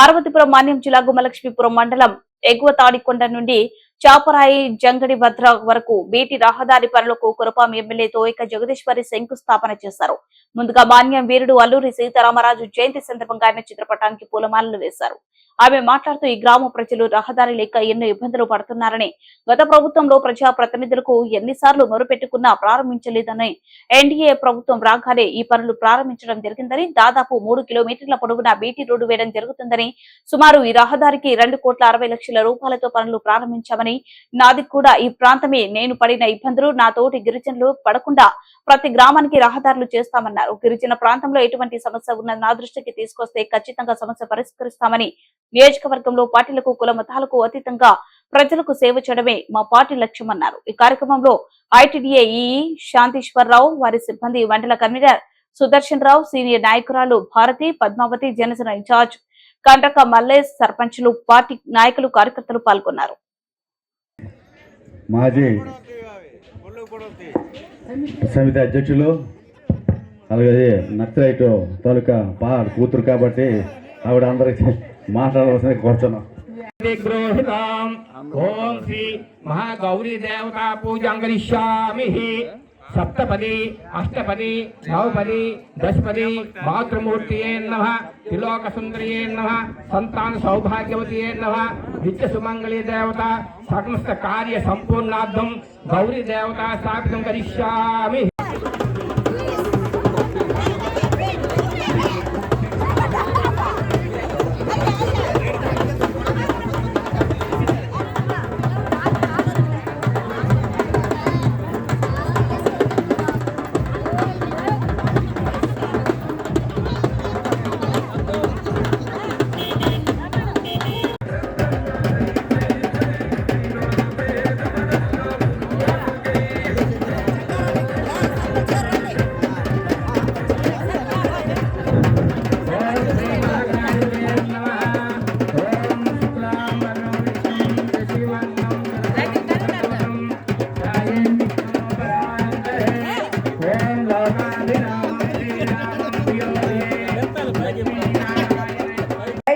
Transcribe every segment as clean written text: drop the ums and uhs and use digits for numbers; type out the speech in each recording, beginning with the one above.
పార్వతీపురం మాన్యం జిల్లా గుమ్మలక్ష్మీపురం మండలం ఎగువ తాడికొండ నుండి చాపరాయి జంగడి భద్ర వరకు బీటీ రహదారి పనులకు కురపాం ఎమ్మెల్యే తోయక జగదీశ్వరి శంకుస్థాపన చేశారు. ముందుగా మాన్యం వీరుడు అల్లూరి సీతారామరాజు జయంతి సందర్భంగా ఆయన చిత్రపటానికి పూలమాలలు వేశారు. ఆమె మాట్లాడుతూ ఈ గ్రామ ప్రజలు రహదారి లేక ఎన్నో ఇబ్బందులు పడుతున్నారని, గత ప్రభుత్వంలో ప్రజా ప్రతినిధులకు ఎన్నిసార్లు మొరుపెట్టుకున్నా ప్రారంభించలేదని, ఎన్డీఏ ప్రభుత్వం రాగానే ఈ పనులు ప్రారంభించడం జరిగిందని, దాదాపు 3 కిలోమీటర్ల పొడవున బీటీ రోడ్డు వేయడం జరుగుతుందని, సుమారు ఈ రహదారికి 2,60,00,000 రూపాయలతో పనులు ప్రారంభించామని, నాది కూడా ఈ ప్రాంతమే, నేను పడిన ఇబ్బందులు నా తోటి గిరిజనులు పడకుండా ప్రతి గ్రామానికి రహదారులు చేస్తామన్నారు. గిరిజన ప్రాంతంలో ఎటువంటి సమస్య ఉన్న నా దృష్టికి తీసుకొస్తే ఖచ్చితంగా సమస్య పరిష్కరిస్తామని, నియోజకవర్గంలో పార్టీలకు కుల మతాలకు అతీతంగా ప్రజలకు సేవ చేయడమే మా పార్టీ లక్ష్యమన్నారు. ఈ కార్యక్రమంలో ఐటీడీఏ ఈఈ శాంతీశ్వరరావు, వారి సిబ్బంది, మండల కన్వీనర్ సుదర్శన్ రావు, సీనియర్ నాయకురాలు భారతి, పద్మావతి, జనసేన ఇన్ఛార్జ్ కండ్రక మల్లేష్, సర్పంచులు, పార్టీ నాయకులు, కార్యకర్తలు పాల్గొన్నారు. మాజీ సమితి అధ్యక్షులు అలాగే నక్సలైట్ తాలూకా కూతురు కాబట్టి ఆవిడ అందరికి మాట్లాడవలసిన కోరుతున్నాం. ఓం శ్రీ మహాగౌరీ దేవతా పూజాం కరిష్యామి. సప్తపది అష్టపది నవపది దశపది మాతృమూర్తియే నమః, త్రిలోక సుందరియే నమః, సంతాన సౌభాగ్యవతియే నమః, నిత్య సుమంగళీ దేవత సమస్త కార్య సంపూర్ణార్థం గౌరీ దేవత స్థాపితం కరిష్యామి.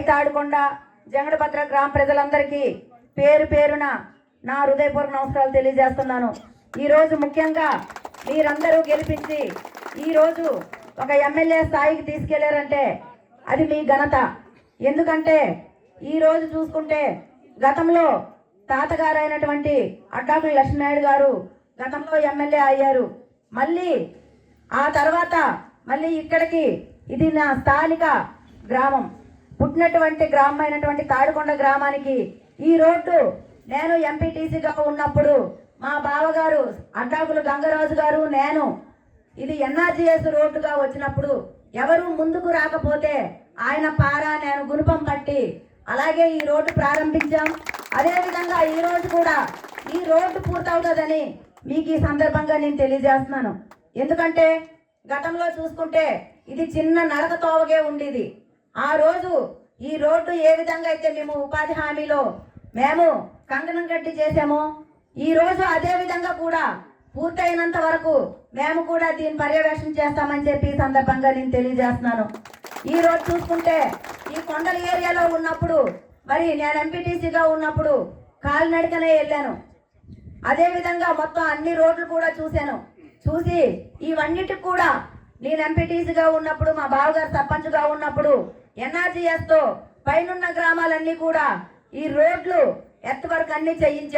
తాడికొండ జంగడభద్ర గ్రామ ప్రజలందరికీ పేరు పేరున నా హృదయపూర్వక నమస్కారాలు తెలియజేస్తున్నాను. ఈరోజు ముఖ్యంగా మీరందరూ గెలిపించి ఈరోజు ఒక ఎమ్మెల్యే స్థాయికి తీసుకెళ్లారంటే అది మీ ఘనత. ఎందుకంటే ఈరోజు చూసుకుంటే గతంలో తాతగారు అయినటువంటి అడ్డాకుల లక్ష్మీనాయుడు గారు గతంలో ఎమ్మెల్యే అయ్యారు. మళ్ళీ ఆ తర్వాత మళ్ళీ ఇక్కడికి ఇది నా స్థానిక గ్రామం, పుట్టినటువంటి గ్రామం అయినటువంటి తాడికొండ గ్రామానికి ఈ రోడ్డు నేను ఎంపీటీసీగా ఉన్నప్పుడు మా బావగారు అడ్డాకుల గంగరాజు గారు నేను ఇది ఎన్ఆర్జీఎస్ రోడ్డుగా వచ్చినప్పుడు ఎవరు ముందుకు రాకపోతే ఆయన పారా నేను గుణపం పట్టి అలాగే ఈ రోడ్డు ప్రారంభించాం. అదేవిధంగా ఈ రోజు కూడా ఈ రోడ్డు పూర్తవుతుందని మీకు ఈ సందర్భంగా నేను తెలియజేస్తున్నాను. ఎందుకంటే గతంలో చూసుకుంటే ఇది చిన్న నడక తోవగే ఉండేది. ఆ రోజు ఈ రోడ్డు ఏ విధంగా అయితే మేము ఉపాధి హామీలో మేము కంకణం కట్టి చేసామో ఈ రోజు అదే విధంగా కూడా పూర్తయినంత వరకు మేము కూడా దీని పర్యవేక్షణ చేస్తామని చెప్పి ఈ సందర్భంగా నేను తెలియజేస్తున్నాను. ఈ రోజు చూసుకుంటే ఈ కొండల ఏరియాలో ఉన్నప్పుడు మరి నేను ఎంపీటీసీగా ఉన్నప్పుడు కాలినడకనే వెళ్ళాను. అదేవిధంగా మొత్తం అన్ని రోడ్లు కూడా చూశాను. చూసి ఇవన్నిటికి కూడా నేను ఎంపీటీసీగా ఉన్నప్పుడు మా బావగారు సర్పంచ్గా ఉన్నప్పుడు ఎన్ఆర్జీఎస్ తో పైనున్న గ్రామాలన్నీ కూడా ఈ రోడ్లు ఎత్తు వరకు అన్ని చేయించారు.